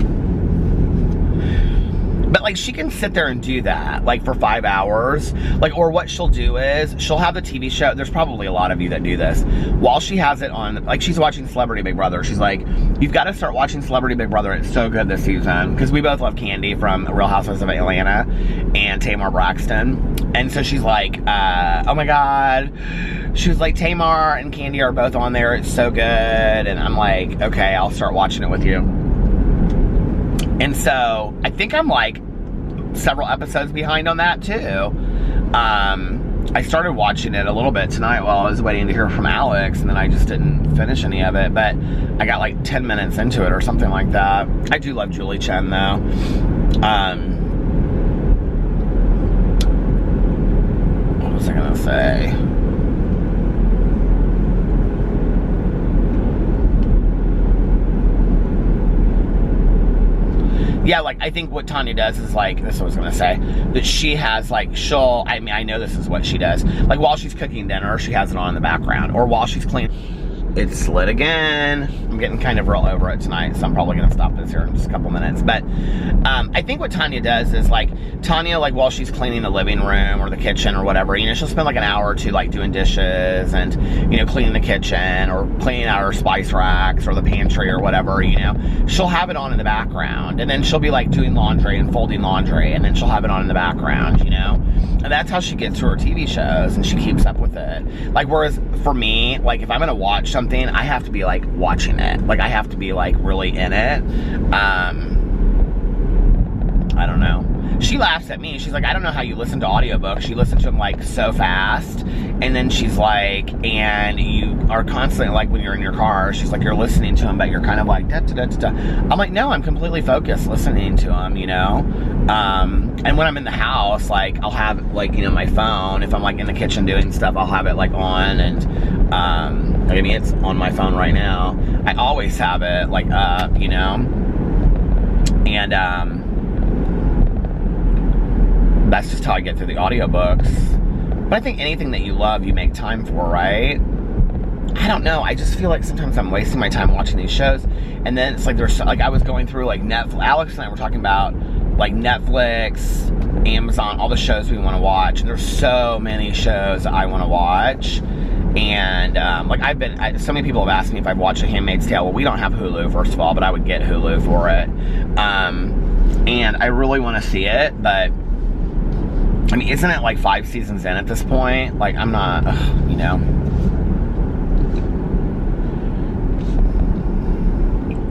But, like, she can sit there and do that, like, for 5 hours. Like, or what she'll do is, she'll have the TV show. There's probably a lot of you that do this. While she has it on, like, she's watching Celebrity Big Brother. She's like, you've got to start watching Celebrity Big Brother. It's so good this season. Because we both love Candy from Real Housewives of Atlanta and Tamar Braxton. And so she's like, oh my God. She was like, Tamar and Candy are both on there. It's so good. And I'm like, okay, I'll start watching it with you. And so I think I'm like several episodes behind on that too. I started watching it a little bit tonight while I was waiting to hear from Alex, and then I just didn't finish any of it, but I got like 10 minutes into it or something like that. I do love Julie Chen though. What was I gonna say? Yeah, like, I think what Tanya does is, like, this is what I was gonna say, that she has, like, I mean, I know this is what she does. Like, while she's cooking dinner, she has it on in the background. Or while she's cleaning. it's lit again. I'm getting kind of real over it tonight, so I'm probably gonna stop this here in just a couple minutes. But I think what Tanya does is, like, Tanya, like, while she's cleaning the living room or the kitchen or whatever, you know, she'll spend like an hour or two, like, doing dishes and, you know, cleaning the kitchen or cleaning out her spice racks or the pantry or whatever, you know. She'll have it on in the background, and then she'll be, like, doing laundry and folding laundry, and then she'll have it on in the background, you know. And that's how she gets through her TV shows, and she keeps up with it. Like, whereas for me, like, if I'm gonna watch something, I have to be, like, watching it. Like, I have to be, like, really in it. I don't know. She laughs at me. She's like, I don't know how you listen to audiobooks. You listen to them, like, so fast. And then she's like, and you are constantly, like, when you're in your car, she's like, you're listening to them, but you're kind of like, da, da, da, da, da. I'm like, no, I'm completely focused listening to them, you know? And when I'm in the house, like, I'll have, like, you know, my phone. If I'm, like, in the kitchen doing stuff, I'll have it, like, on. And, I mean, it's on my phone right now. I always have it, like, up, you know? And, that's just how I get through the audiobooks. But I think anything that you love, you make time for, right? I don't know. I just feel like sometimes I'm wasting my time watching these shows. And then it's like, there's, like, I was going through, like, Netflix. Alex and I were talking about, like, Netflix, Amazon, all the shows we want to watch. And there's so many shows that I want to watch. And, like, so many people have asked me if I've watched A Handmaid's Tale. Well, we don't have Hulu, first of all, but I would get Hulu for it. And I really want to see it, but I mean, isn't it like 5 seasons in at this point? Like, I'm not, you know.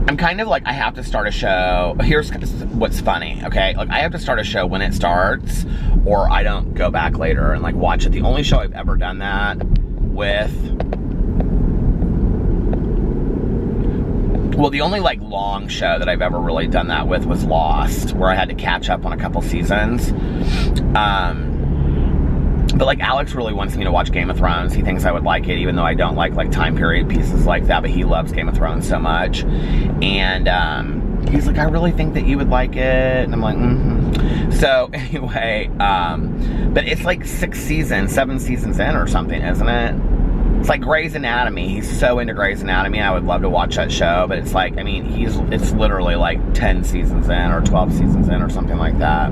I'm kind of like, I have to start a show. Here's what's funny, okay? Like, I have to start a show when it starts, or I don't go back later and, like, watch it. The only show I've ever done that with, well, the only, like, long show that I've ever really done that with was Lost, where I had to catch up on a couple seasons. But, like, Alex really wants me to watch Game of Thrones. He thinks I would like it, even though I don't like time period pieces like that, but he loves Game of Thrones so much. And, he's like, I really think that you would like it. And I'm like, mm-hmm. So, anyway, but it's like 7 seasons in or something, isn't it? It's like Grey's Anatomy. He's so into Grey's Anatomy. I would love to watch that show, but it's like, I mean, it's literally like 10 seasons in or 12 seasons in or something like that.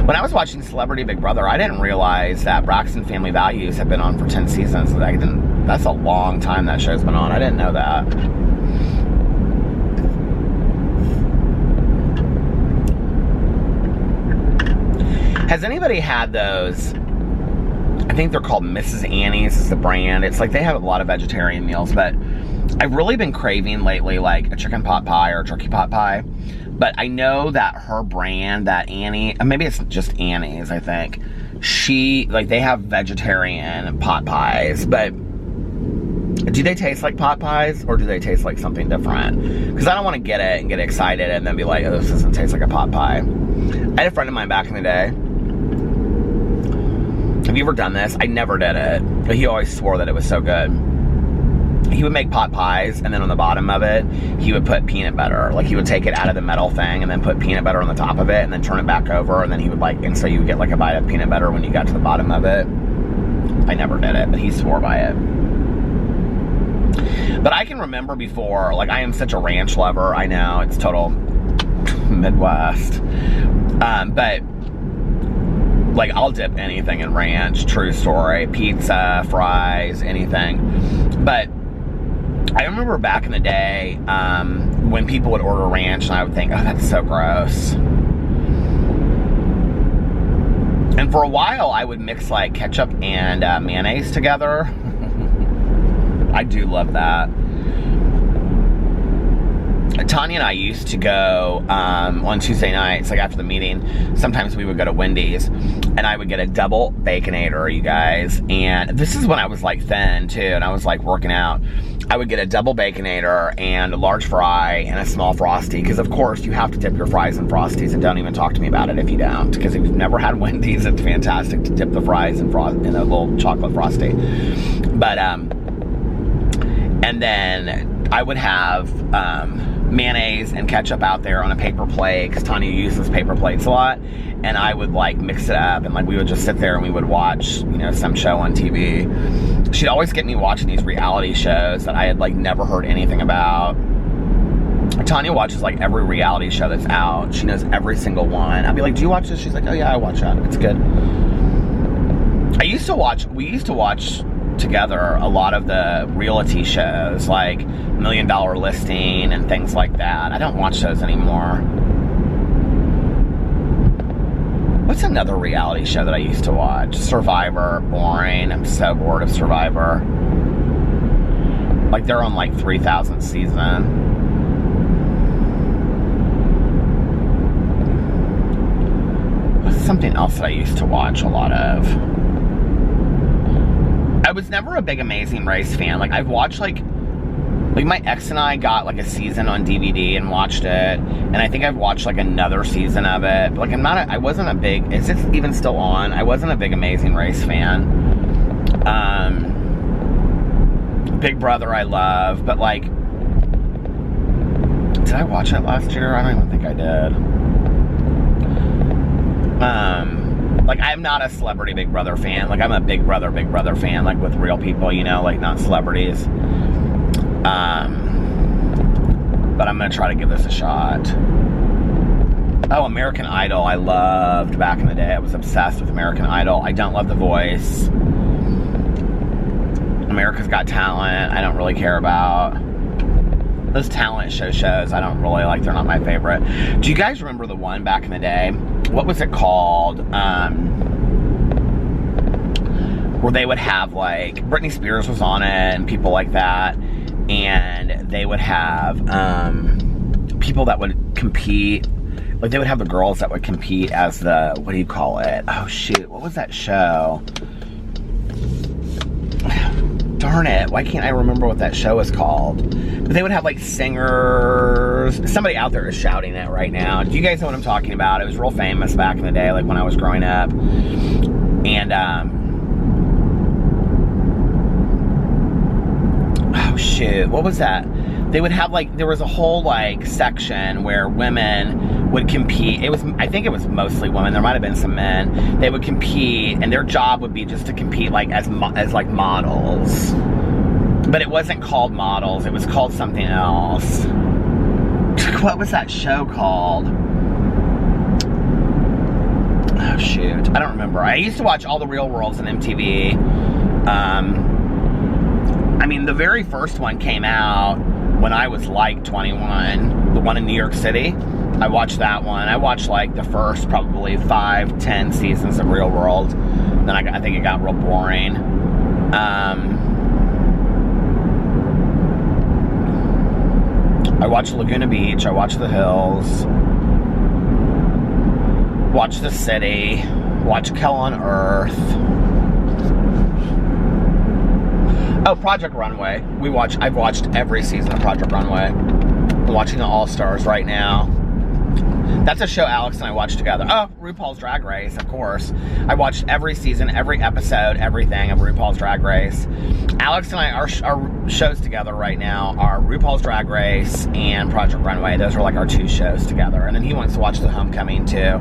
When I was watching Celebrity Big Brother, I didn't realize that Braxton Family Values had been on for 10 seasons. That's a long time that show's been on. I didn't know that. Has anybody had those? I think they're called Mrs. Annie's is the brand. It's like they have a lot of vegetarian meals, but I've really been craving lately like a chicken pot pie or a turkey pot pie. But I know that her brand, that Annie, maybe it's just Annie's, I think. They have vegetarian pot pies, but do they taste like pot pies or do they taste like something different? Because I don't want to get it and get excited and then be like, oh, this doesn't taste like a pot pie. I had a friend of mine back in the day. Have you ever done this? I never did it, but he always swore that it was so good. He would make pot pies, and then on the bottom of it, he would put peanut butter. Like, he would take it out of the metal thing, and then put peanut butter on the top of it, and then turn it back over, and then he would, like, and so you would get, like, a bite of peanut butter when you got to the bottom of it. I never did it, but he swore by it. But I can remember before, like, I am such a ranch lover. I know, it's total Midwest. But like, I'll dip anything in ranch, true story, pizza, fries, anything. But I remember back in the day, when people would order ranch, and I would think, oh, that's so gross. And for a while, I would mix, like, ketchup and mayonnaise together. I do love that. Tanya and I used to go on Tuesday nights, like after the meeting, sometimes we would go to Wendy's, and I would get a double Baconator, you guys. And this is when I was like thin too, and I was like working out. I would get a double Baconator and a large fry and a small Frosty, because of course you have to dip your fries in Frosties, and don't even talk to me about it if you don't, because if you've never had Wendy's, it's fantastic to dip the fries in a little chocolate Frosty. But and then I would have mayonnaise and ketchup out there on a paper plate, because Tanya uses paper plates a lot, and I would like mix it up, and like we would just sit there and we would watch, you know, some show on TV. She'd always get me watching these reality shows that I had like never heard anything about. Tanya watches like every reality show that's out. She knows every single one. I'd be like, do you watch this? She's like, oh yeah, I watch that. It's good. we used to watch together a lot of the realty shows, like $1 Million Listing and things like that. I don't watch those anymore. What's another reality show that I used to watch? Survivor. Boring. I'm so bored of Survivor. Like, they're on like 3,000th season. What's something else that I used to watch a lot of? I was never a big Amazing Race fan. Like, I've watched like my ex and I got like a season on DVD and watched it, and I think I've watched like another season of it. But like, I wasn't a big, is it even still on? I wasn't a big Amazing Race fan. Big Brother I love, but like, did I watch it last year? I don't even think I did. Like, I'm not a celebrity Big Brother fan. Like, I'm a Big Brother fan, like with real people, you know, like not celebrities. But I'm gonna try to give this a shot. Oh, American Idol, I loved back in the day. I was obsessed with American Idol. I don't love The Voice. America's Got Talent, I don't really care about. Those talent shows, I don't really like. They're not my favorite. Do you guys remember the one back in the day? What was it called? Where they would have, like, Britney Spears was on it and people like that. And they would have people that would compete. Like, they would have the girls that would compete as the, what do you call it? Oh, shoot. What was that show? Darn it, why can't I remember what that show is called? But they would have like singers. Somebody out there is shouting it right now. Do you guys know what I'm talking about? It was real famous back in the day, like when I was growing up. And oh shoot, what was that? They would have like, there was a whole like section where women would compete. It was, I think it was mostly women. There might have been some men. They would compete, and their job would be just to compete like as like models. But it wasn't called models. It was called something else. What was that show called? Oh shoot, I don't remember. I used to watch all the Real Worlds on MTV. I mean, the very first one came out when I was like 21, the one in New York City. I watched that one. I watched like the first probably 5-10 seasons of Real World. Then I think it got real boring. I watched Laguna Beach. I watched The Hills. Watched The City. Watched Hell on Earth. Oh, Project Runway. I've watched every season of Project Runway. I'm watching the All-Stars right now. That's a show Alex and I watched together. Oh, RuPaul's Drag Race, of course. I watched every season, every episode, everything of RuPaul's Drag Race. Alex and I, our shows together right now are RuPaul's Drag Race and Project Runway. Those are like our two shows together. And then he wants to watch The Homecoming too.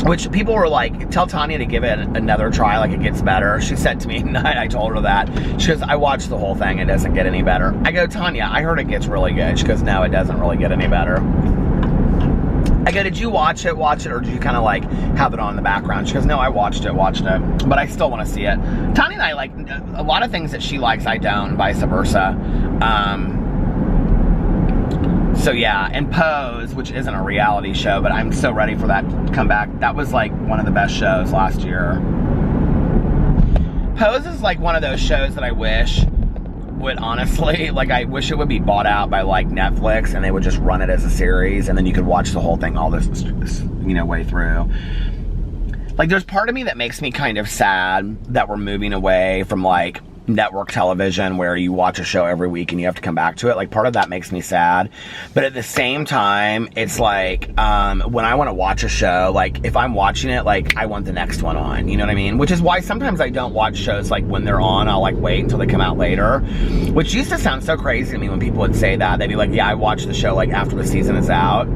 Which people were like, tell Tanya to give it another try, like it gets better. She said to me tonight, I told her that. She goes, I watched the whole thing, it doesn't get any better. I go, Tanya, I heard it gets really good. She goes, no, it doesn't really get any better. I go, did you watch it, or did you kind of like have it on in the background? She goes, no, I watched it, but I still want to see it. Tanya and I like, a lot of things that she likes, I don't, and vice versa. So yeah, and Pose, which isn't a reality show, but I'm so ready for that to come back. That was like one of the best shows last year. Pose is like one of those shows that I wish would honestly, like I wish it would be bought out by like Netflix and they would just run it as a series and then you could watch the whole thing all this you know, way through. Like there's part of me that makes me kind of sad that we're moving away from like network television where you watch a show every week and you have to come back to it. Like, part of that makes me sad. But at the same time, it's like, when I want to watch a show, like, if I'm watching it, like, I want the next one on, you know what I mean? Which is why sometimes I don't watch shows, like, when they're on, I'll, like, wait until they come out later. Which used to sound so crazy to me when people would say that. They'd be like, yeah, I watch the show, like, after the season is out.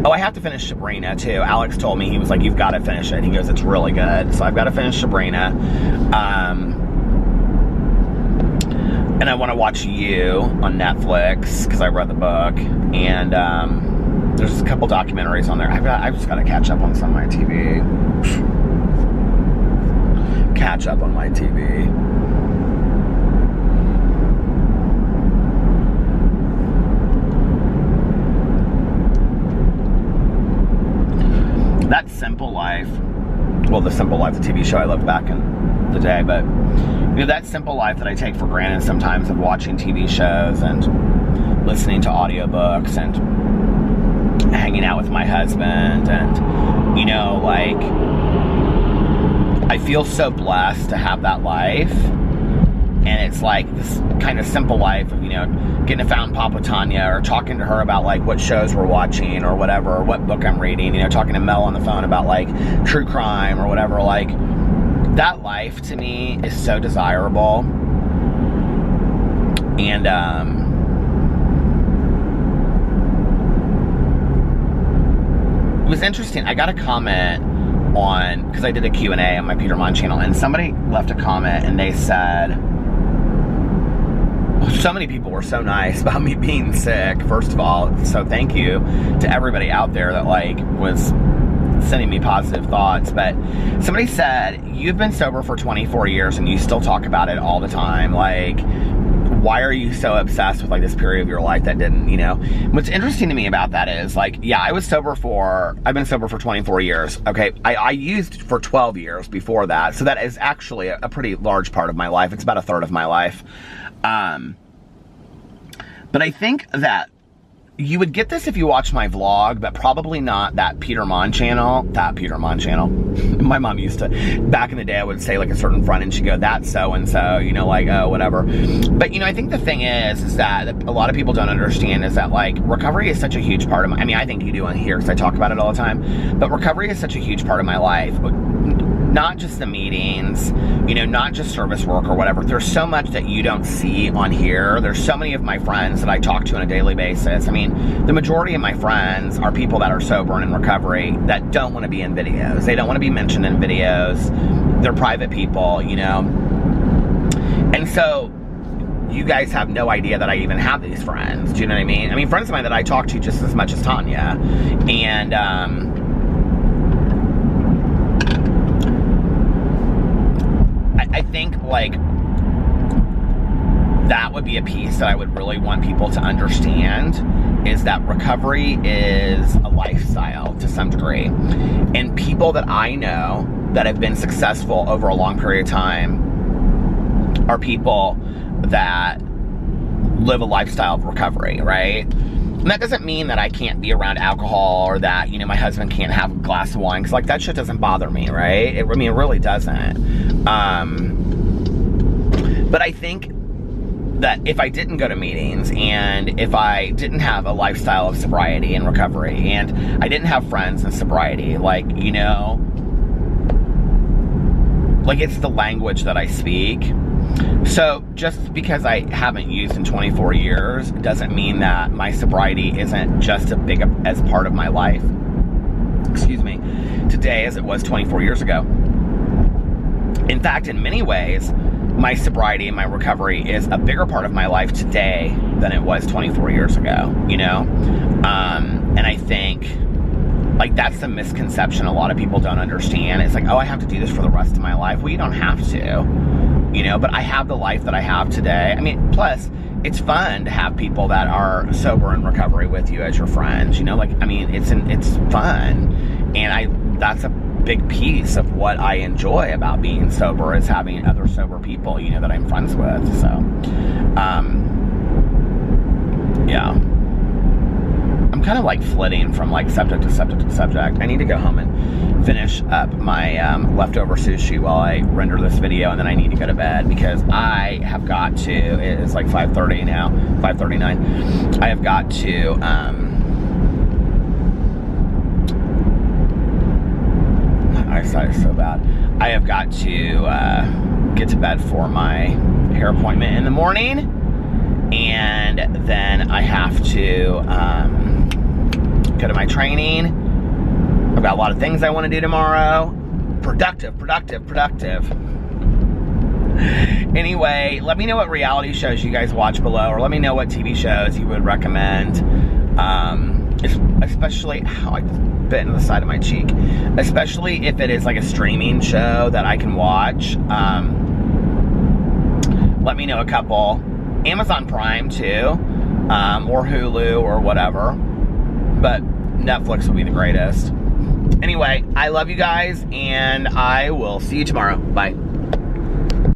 Oh, I have to finish Sabrina, too. Alex told me, he was like, you've got to finish it. He goes, it's really good. So I've got to finish Sabrina. And I want to watch You on Netflix, because I read the book. And there's a couple documentaries on there. I've just got to catch up on some of my TV. Catch up on my TV. That Simple Life, well, The Simple Life, the TV show I loved back in the day, but, you know, that simple life that I take for granted sometimes, of watching TV shows and listening to audiobooks and hanging out with my husband, and, you know, like, I feel so blessed to have that life. And it's like this kind of simple life of, you know, getting to Fountain Pop with Tanya, or talking to her about, like, what shows we're watching or whatever, or what book I'm reading, you know, talking to Mel on the phone about, like, true crime or whatever. Like, that life to me is so desirable. And, it was interesting. I got a comment on, because I did a Q&A on my Peter Monn channel, and somebody left a comment and they said, so many people were so nice about me being sick, first of all, so thank you to everybody out there that, like, was sending me positive thoughts. But somebody said, you've been sober for 24 years and you still talk about it all the time. Like, why are you so obsessed with, like, this period of your life that didn't, you know? What's interesting to me about that is, like, yeah, I've been sober for 24 years. Okay, I used for 12 years before that, so that is actually a pretty large part of my life. It's about a third of my life. But I think that you would get this if you watch my vlog, but probably not that Peter Monn channel. That Peter Monn channel. My mom used to, back in the day, I would say, like, a certain friend, and she'd go, that's so-and-so, you know, like, oh, whatever. But, you know, I think the thing is that a lot of people don't understand is that, like, recovery is such a huge part of my, I mean, I think you do on here because I talk about it all the time, but recovery is such a huge part of my life. Not just the meetings, you know, not just service work or whatever. There's so much that you don't see on here. There's so many of my friends that I talk to on a daily basis. I mean, the majority of my friends are people that are sober and in recovery that don't want to be in videos. They don't want to be mentioned in videos. They're private people, you know. And so you guys have no idea that I even have these friends. Do you know what I mean? I mean, friends of mine that I talk to just as much as Tanya. And, I think, like, that would be a piece that I would really want people to understand, is that recovery is a lifestyle to some degree. And people that I know that have been successful over a long period of time are people that live a lifestyle of recovery, right? And that doesn't mean that I can't be around alcohol, or that, you know, my husband can't have a glass of wine, because, like, that shit doesn't bother me, right? I mean, it really doesn't. But I think that if I didn't go to meetings, and if I didn't have a lifestyle of sobriety and recovery, and I didn't have friends in sobriety, like, you know, like, it's the language that I speak. So just because I haven't used in 24 years doesn't mean that my sobriety isn't just as big as part of my life, excuse me, today as it was 24 years ago. In fact, in many ways, my sobriety and my recovery is a bigger part of my life today than it was 24 years ago, you know? And I think, like, that's the misconception a lot of people don't understand. It's like, oh, I have to do this for the rest of my life. Well, you don't have to, you know, but I have the life that I have today. I mean, plus, it's fun to have people that are sober in recovery with you as your friends, you know? Like, I mean, it's fun. And that's a big piece of what I enjoy about being sober, is having other sober people, you know, that I'm friends with. So, yeah. I'm kind of like like flitting from like subject to subject to subject. I need to go home and finish up my leftover sushi while I render this video, and then I need to go to bed because I have got to, it's like 5:30 now, 5:39. I have got to, my eyesight is so bad. I have got to get to bed for my hair appointment in the morning, and then I have to go to my training. I've got a lot of things I want to do tomorrow. Productive. Anyway, let me know what reality shows you guys watch below, or let me know what TV shows you would recommend. Especially, I just bit into the side of my cheek. Especially if it is like a streaming show that I can watch. Let me know a couple. Amazon Prime too, or Hulu or whatever. But Netflix will be the greatest. Anyway, I love you guys, and I will see you tomorrow. Bye.